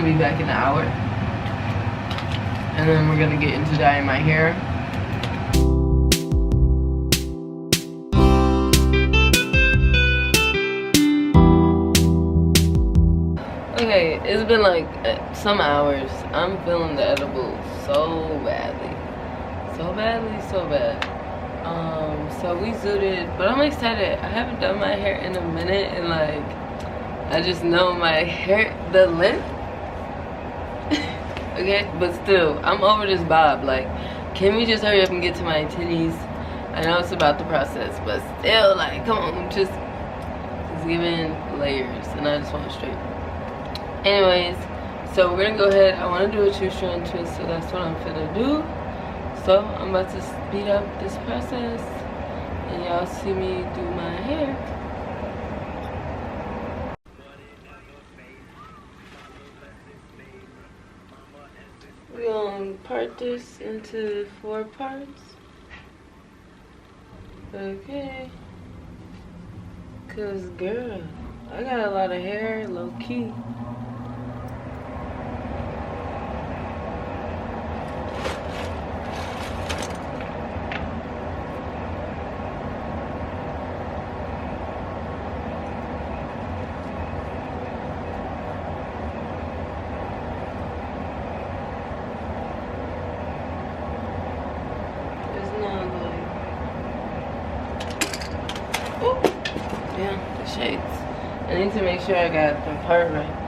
be back in an hour. And then we're gonna get into dyeing my hair. Okay, it's been like some hours. I'm feeling the edible so badly. So badly, so bad. So we zooted, but I'm excited. I haven't done my hair in a minute, and like, I just know my hair, the length. Okay, but still, I'm over this bob. Like, can we just hurry up and get to my titties? I know it's about the process, but still, like, come on, just giving layers, and I just want it straight. Anyways, so we're gonna go ahead. I want to do a 2-strand twist, so that's what I'm finna do. So I'm about to speed up this process, and y'all see me do my hair. We're gonna part this into 4 parts. Okay. Cause girl, I got a lot of hair, low key. Shades. I need to make sure I got the part right.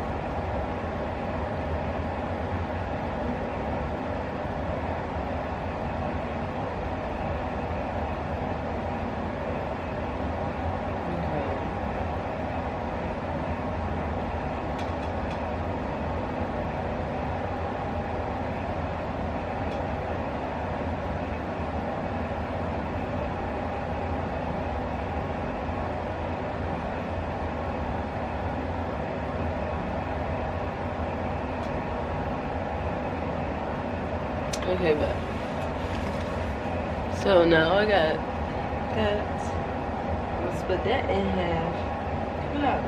Okay, but so now I got let's split that in half. Wow.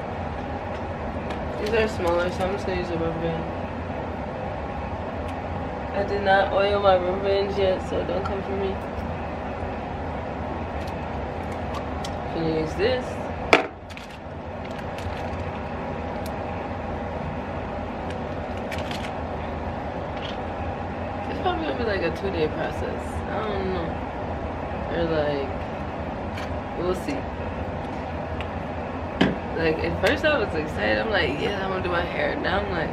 These are smaller, so I'm just gonna use a rubber band. I did not oil my rubber bands yet, so don't come for me. I'm gonna use this. Probably gonna be like a 2-day process. I don't know. Or like, we'll see. Like at first I was excited. I'm like, yeah, I'm gonna do my hair. Now I'm like,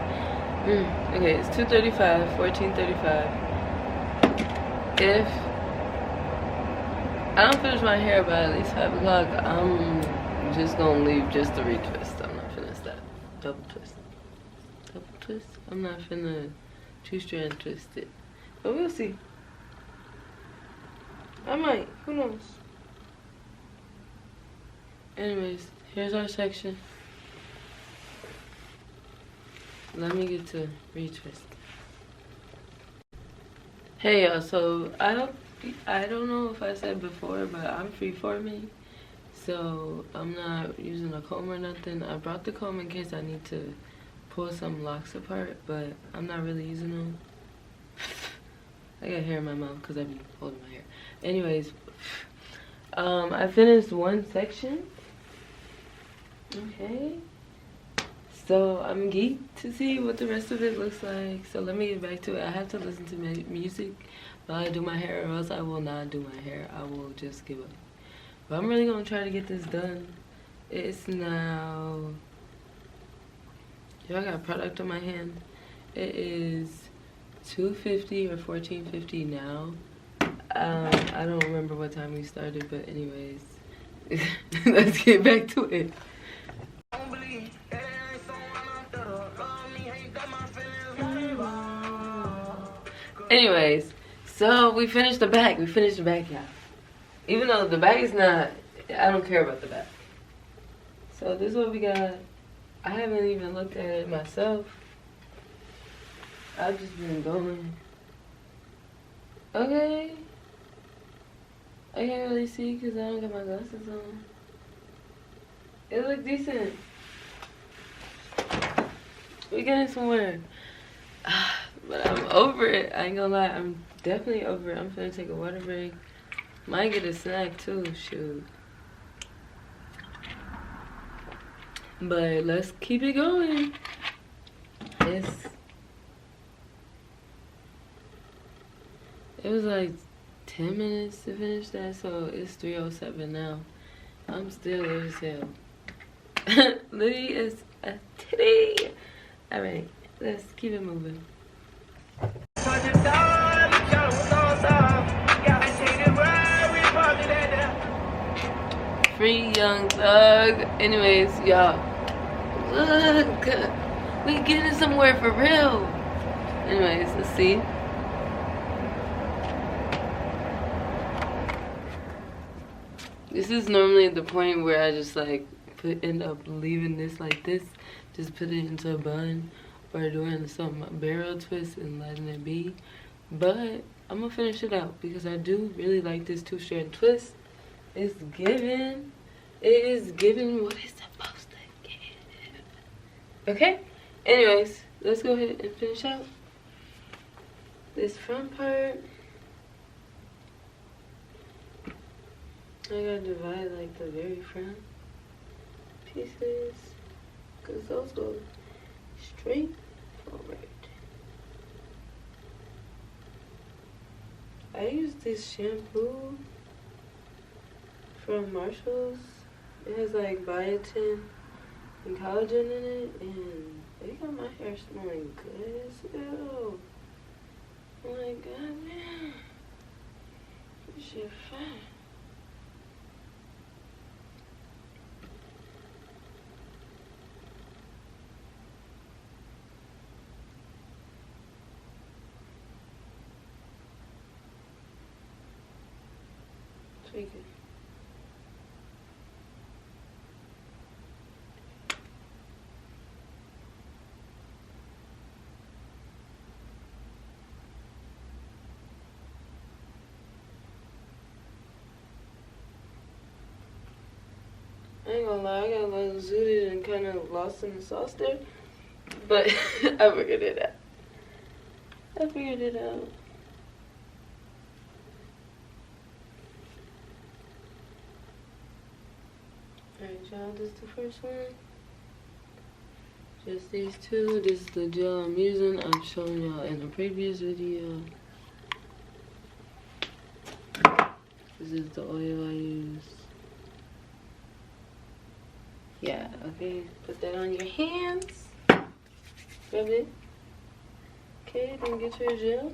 okay, it's 2:35, 14:35. If I don't finish my hair by at least 5 o'clock, I'm just gonna leave just the retwist. I'm not finna stop. Double twist. Double twist. I'm not finna 2-strand twist it. But we'll see. I might. Who knows? Anyways, here's our section. Let me get to retwist. Hey y'all, so I don't know if I said before, but I'm freeforming. So I'm not using a comb or nothing. I brought the comb in case I need to pull some locks apart, but I'm not really using them. I got hair in my mouth because I've been holding my hair. Anyways, I finished one section. Okay. So I'm geeked to see what the rest of it looks like. So let me get back to it. I have to listen to music while I do my hair, or else I will not do my hair. I will just give up. But I'm really going to try to get this done. It's now... Yo, I got product on my hand. It is 2:50 or 14:50 now. I don't remember what time we started, but anyways, let's get back to it. Anyways, so we finished the back. We finished the back, y'all. Even though the back is not, I don't care about the back. So this is what we got. I haven't even looked at it myself. I've just been going. Okay. I can't really see because I don't got my glasses on. It looked decent. We're getting somewhere. But I'm over it. I ain't gonna lie, I'm definitely over it. I'm finna take a water break. Might get a snack too, shoot. But let's keep it going. It was like 10 minutes to finish that, so it's 3:07 now. I'm still there as hell. Lily is a titty. Alright, let's keep it moving. Free Young Thug. Anyways, y'all, look, we getting somewhere for real. Anyways, let's see. This is normally the point where I just like end up leaving this like this, just put it into a bun or doing some barrel twist and letting it be. But I'm gonna finish it out because I do really like this 2-strand twist. It's giving. It is giving what it's supposed to give. Okay? Anyways, let's go ahead and finish out this front part. I gotta divide like the very front pieces because those go straight forward. I use this shampoo from Marshall's. It has like biotin and collagen in it, and they got my hair smelling good as hell. I'm like, god damn, this shit fine. Tweak it. I ain't gonna lie, I got like zooted and kind of lost in the sauce there, but I figured it out. I figured it out. Alright, y'all, this is the first one. Just these two. This is the gel I'm using. I've shown y'all in a previous video. This is the oil I use. Yeah, okay. Put that on your hands. Rub it. Okay, then get your gel.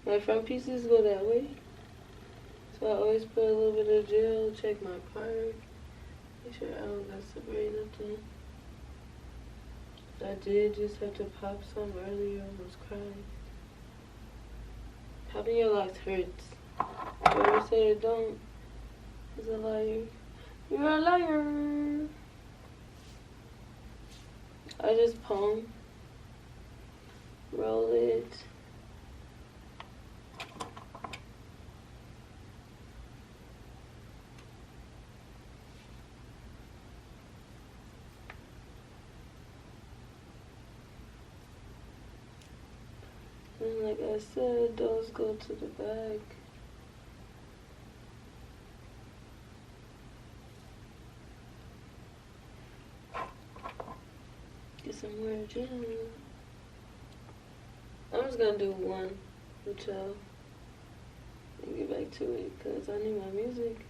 My front pieces go that way. So I always put a little bit of gel, check my part. Make sure I don't got separate nothing. I did just have to pop some earlier. I was crying. Popping your locks hurts. Whoever said it don't is a liar. You're a liar. I just palm, roll it. And like I said, those go to the back. Get some more gel. I'm just gonna do one with y'all and get back to it because I need my music.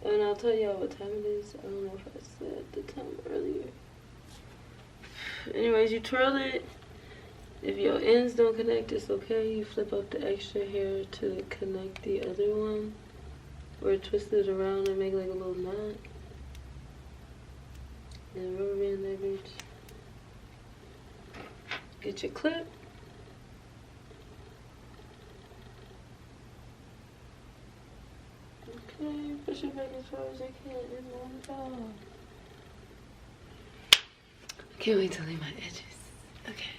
And I'll tell y'all what time it is. I don't know if I said the time earlier. Anyways, you twirl it. If your ends don't connect, it's okay. You flip up the extra hair to connect the other one. Or twist it around and make like a little knot. And rubber band that bitch. Get your clip. Okay, push it back as far as I can and one down. I can't wait to leave my edges. Okay.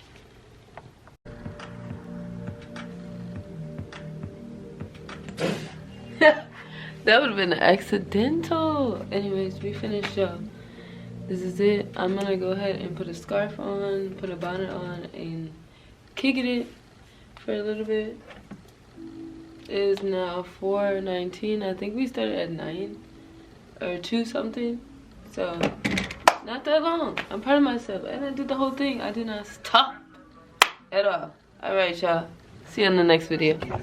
That would have been accidental. Anyways, we finished, y'all. this is it. I'm gonna go ahead and put a scarf on, put a bonnet on, and kick it for a little bit. It is now 4:19. I think we started at 9 or 2 something. So not that long. I'm proud of myself. And I did the whole thing. I did not stop at all. Alright, y'all. See you in the next video.